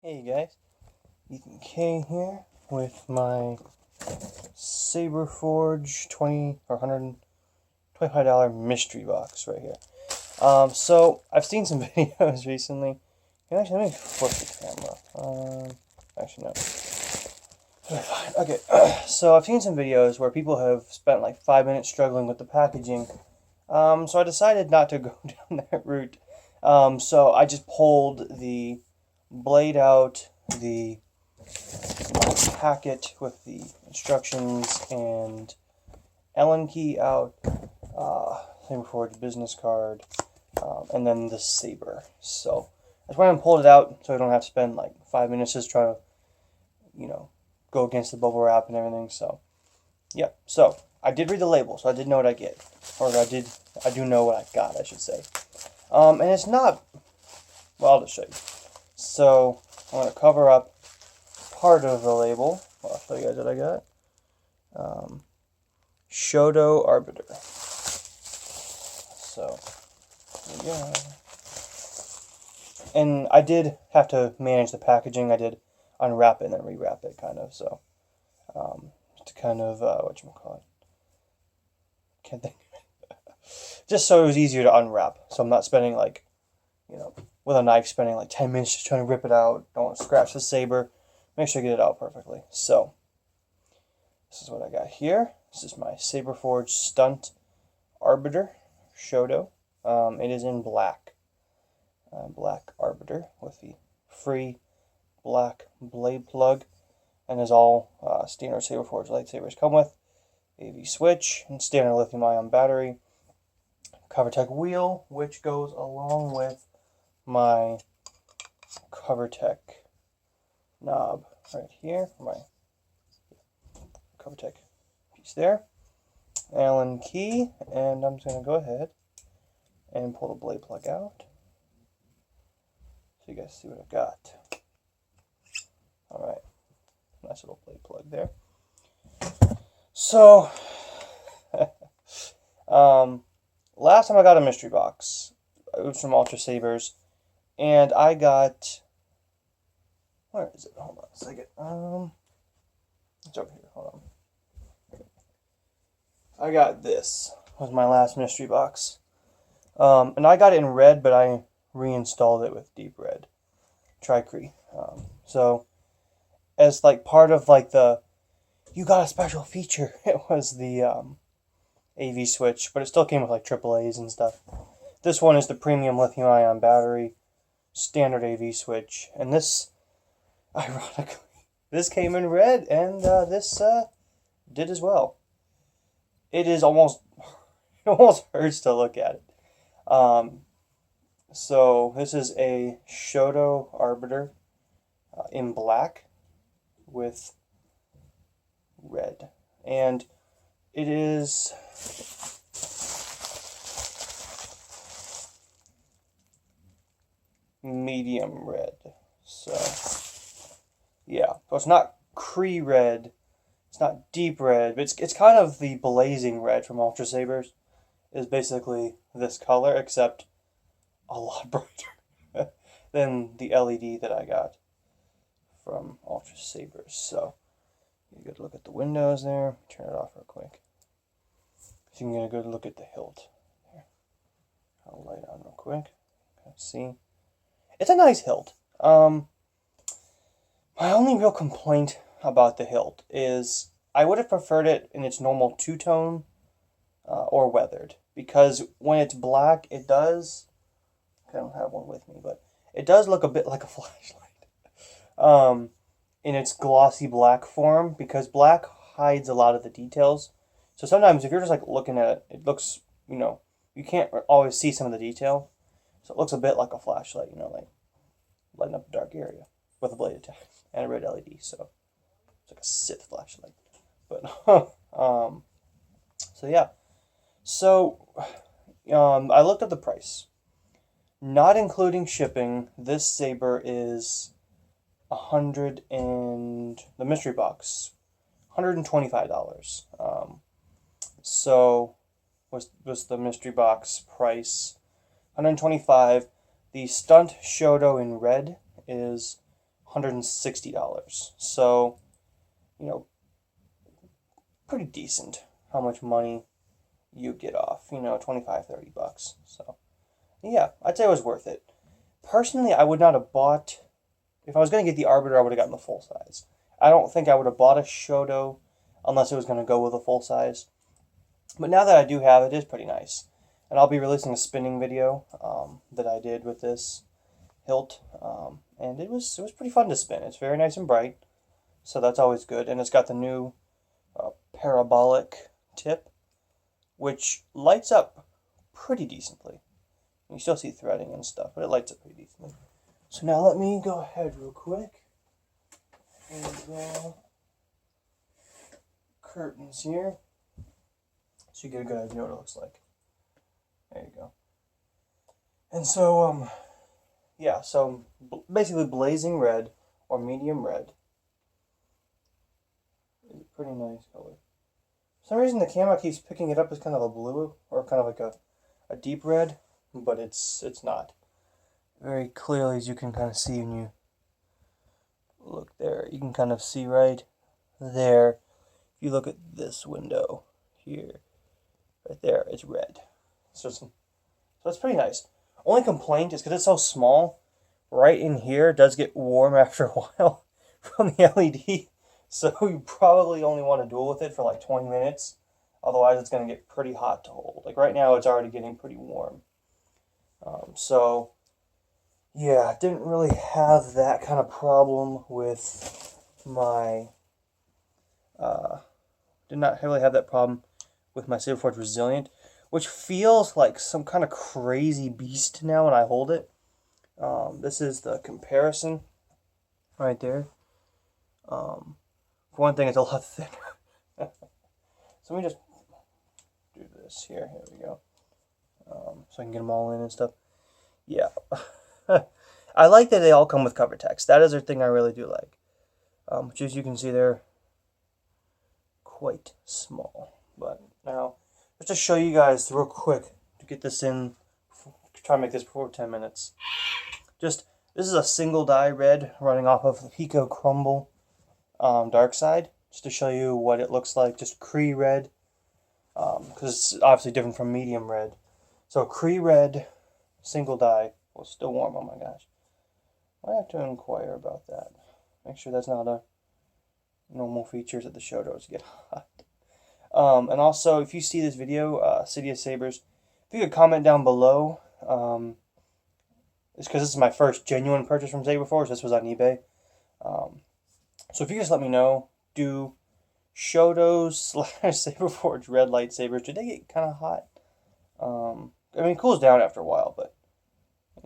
Hey guys, Ethan K here with my Saberforge 20 or $125 mystery box right here. So I've seen some videos recently. Actually, let me flip the camera. Actually no. Fine. Okay, so I've seen some videos where people have spent like 5 minutes struggling with the packaging. So I decided not to go down that route. So I just pulled the blade out, the packet with the instructions and Allen key out, Saberforge business card, and then the saber. So that's why I pulled it out, so I don't have to spend like 5 minutes just trying to, go against the bubble wrap and everything. So, yeah. So I did read the label, so I did know what I get, or I do know what I got, I should say. And it's not. Well, I'll just show you. So I'm going to cover up part of the label. I'll show you guys what I got. Shodo Arbiter. So, there you go. And I did have to manage the packaging. I did unwrap it and then rewrap it, kind of. So, to kind of, whatchamacallit. Can't think. Just so it was easier to unwrap. So I'm not spending like, with a knife, spending like 10 minutes just trying to rip it out. Don't want to scratch the saber. Make sure I get it out perfectly. So, this is what I got here. This is my Saberforge Stunt Arbiter Shodo. It is in black. Black Arbiter with the free black blade plug. And as all standard Saberforge lightsabers come with, AV switch and standard lithium ion battery. CoverTech wheel, which goes along with my CoverTech knob right here for my CoverTech piece there. Allen key, and I'm just going to go ahead and pull the blade plug out so you guys see what I've got. Alright, nice little blade plug there. So, last time I got a mystery box, it was from Ultra Sabers, and I got, where is it? Hold on a second. It's over here. Hold on. I got this. Was my last mystery box. And I got it in red, but I reinstalled it with deep red. Tricree. So, as like part of like the, you got a special feature, it was the AV switch, but it still came with like AAAs and stuff. This one is the premium lithium ion battery, standard AV switch, and this, ironically, this came in red, and this did as well. It is almost, it almost hurts to look at it. So this is a Shodo Arbiter in black with red, and it is medium red. So yeah, so it's not Kree red, it's not deep red, but it's kind of the blazing red from Ultra Sabers. Is basically this color, except a lot brighter than the LED that I got from Ultra Sabers. So you get a good look at the windows there. Turn it off real quick. So you can get a good look at the hilt. Here. I'll light on real quick. Let's see. It's a nice hilt. My only real complaint about the hilt is I would have preferred it in its normal two-tone or weathered, because when it's black, it does, I don't have one with me, but it does look a bit like a flashlight in its glossy black form, because black hides a lot of the details. So sometimes if you're just like looking at it, it looks, you can't always see some of the detail. So it looks a bit like a flashlight, like lighting up a dark area with a blade attack and a red LED. So it's like a Sith flashlight. But so yeah. So I looked at the price. Not including shipping, this saber is the mystery box, $125. So was the mystery box price $125. The Stunt Shodo in red is $160. So, you know, pretty decent how much money you get off, you know, 25, 30 bucks. So, yeah, I'd say it was worth it. Personally, I would not have bought, if I was going to get the Arbiter, I would have gotten the full size. I don't think I would have bought a Shoto unless it was going to go with a full size. But now that I do have it, it is pretty nice. And I'll be releasing a spinning video that I did with this hilt. And it was pretty fun to spin. It's very nice and bright, so that's always good. And it's got the new parabolic tip, which lights up pretty decently. You still see threading and stuff, but it lights up pretty decently. So now let me go ahead real quick and go curtains here, so you get a good idea what it looks like. There you go. And so, yeah, so basically blazing red or medium red. It's a pretty nice color. For some reason the camera keeps picking it up as kind of a blue or kind of like a deep red, but it's not. Very clearly, as you can kind of see when you look there, you can kind of see right there. If you look at this window here, right there, it's red. So it's pretty nice. Only complaint is because it's so small, right in here it does get warm after a while from the LED. So you probably only want to duel with it for like 20 minutes. Otherwise it's going to get pretty hot to hold. Like right now it's already getting pretty warm. So yeah, didn't really have that kind of problem with my, did not really have that problem with my Saberforge Resilient, which feels like some kind of crazy beast now when I hold it. This is the comparison right there. For one thing, it's a lot thinner. So let me just do this here. Here we go. So I can get them all in and stuff. Yeah. I like that they all come with cover text. That is a thing I really do like. Which, as you can see, they're quite small. But now, just to show you guys real quick, to get this in, try to make this before 10 minutes. This is a single dye red running off of the Pico Crumble Dark Side, just to show you what it looks like. Just Cree red, because it's obviously different from medium red. So Cree red, single dye. Well, it's still warm. Oh my gosh! I have to inquire about that. Make sure that's not a normal features that the Shotos get hot. And also, if you see this video, City of Sabers, if you could comment down below. It's because this is my first genuine purchase from Saberforge. This was on eBay. So if you just let me know, do Shotos / Saberforge red lightsabers, do they get kind of hot? I mean, it cools down after a while, but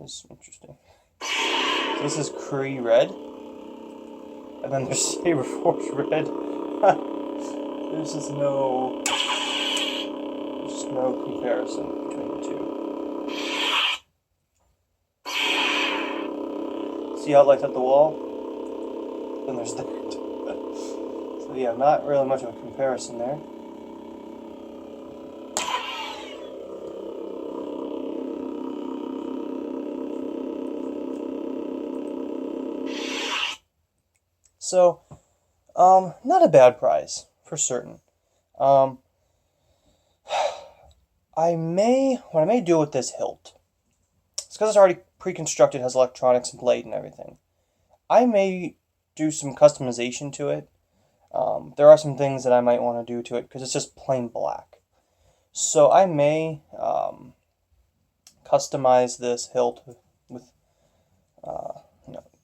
it's interesting. So this is Cree red. And then there's Saberforge red. There's just no comparison between the two. See how it lights up the wall? Then there's that. So yeah, not really much of a comparison there. So, not a bad price, for certain. What I may do with this hilt, it's because it's already pre-constructed, has electronics and blade and everything. I may do some customization to it. There are some things that I might want to do to it, because it's just plain black. So I may customize this hilt with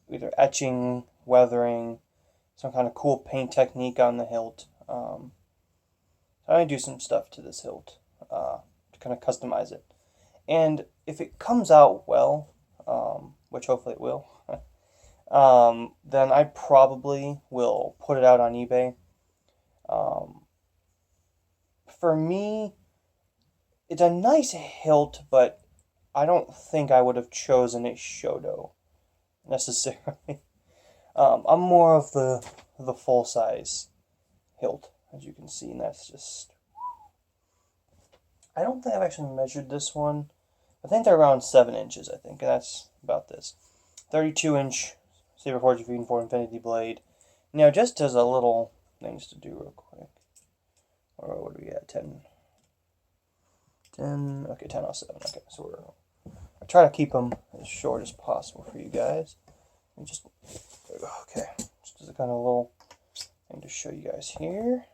either etching, weathering, some kind of cool paint technique on the hilt. So I may do some stuff to this hilt to kind of customize it. And if it comes out well, which hopefully it will, then I probably will put it out on eBay. For me, it's a nice hilt, but I don't think I would have chosen a Shoto necessarily. I'm more of the full size hilt, as you can see, and that's just. I don't think I've actually measured this one. I think they're around 7 inches. I think, and that's about this. 32-inch Saberforge V4 Infinity Blade. Now, just as a little things to do real quick. Or what do we at? 10. Okay, 10:07. Okay, so I try to keep them as short as possible for you guys. And just, okay, just as a kind of little thing to show you guys here.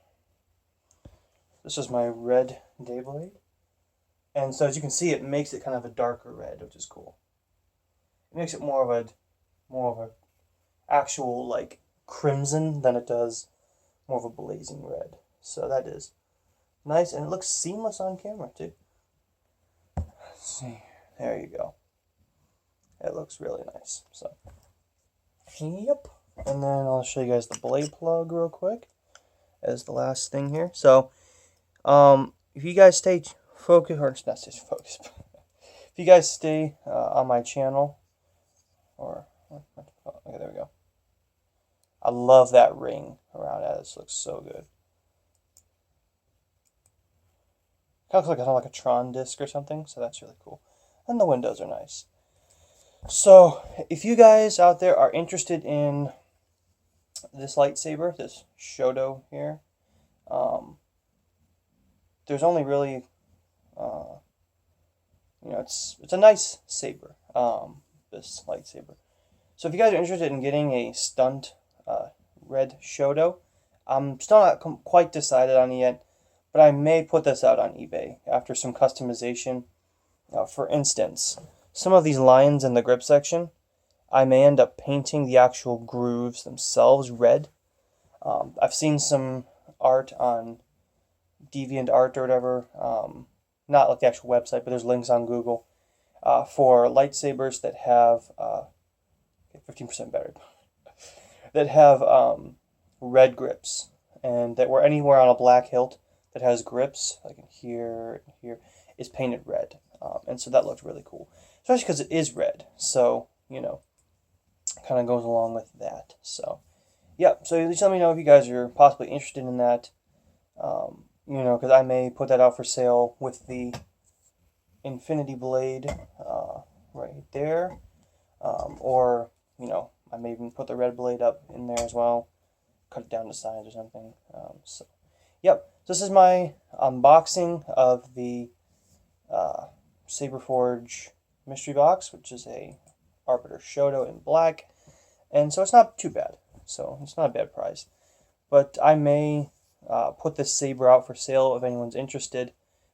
This is my red Dayblade. And so as you can see, it makes it kind of a darker red, which is cool. It makes it more of a actual like crimson than it does more of a blazing red. So that is nice, and it looks seamless on camera too. Let's see, there you go. It looks really nice. So, yep. And then I'll show you guys the blade plug real quick as the last thing here. So, if you guys stay focused, or not stay focused, if you guys stay on my channel, or okay, there we go. I love that ring around it. This looks so good. Kind of looks like a Tron disc or something, so that's really cool. And the windows are nice. So, if you guys out there are interested in this lightsaber, this Shodo here, there's only really, it's a nice saber, this lightsaber. So if you guys are interested in getting a stunt red Shodo, I'm still not quite decided on it yet, but I may put this out on eBay after some customization. For instance, some of these lines in the grip section, I may end up painting the actual grooves themselves red. I've seen some art on DeviantArt or whatever, not like the actual website, but there's links on Google for lightsabers that have 15% better, that have red grips, and that were anywhere on a black hilt that has grips, like in here and here, is painted red. And so that looked really cool, especially because it is red. So, kind of goes along with that. So, yeah. So at least let me know if you guys are possibly interested in that. Because I may put that out for sale with the Infinity Blade right there. Or, I may even put the red blade up in there as well. Cut it down to size or something. So, yep. So this is my unboxing of the Saberforge mystery box, which is a Arbiter Shodo in black. And so it's not too bad. So it's not a bad price. But I may put this saber out for sale if anyone's interested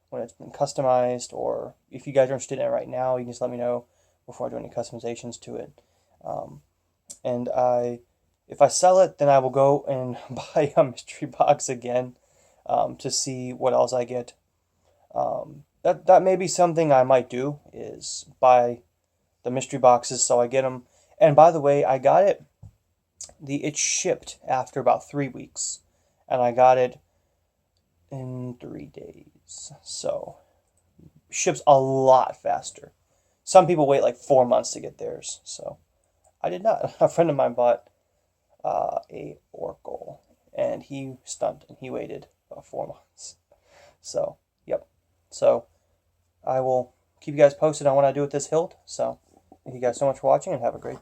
when it's been customized, or if you guys are interested in it right now, you can just let me know before I do any customizations to it. And if I sell it, then I will go and buy a mystery box again to see what else I get. That may be something I might do, is buy the mystery boxes so I get them. And by the way, I got it. It shipped after about 3 weeks, and I got it in 3 days. So ships a lot faster. Some people wait like 4 months to get theirs. So I did not. A friend of mine bought a Oracle, and he stumped, and he waited 4 months. So, yep. So I will keep you guys posted on what I do with this hilt. So thank you guys so much for watching, and have a great day.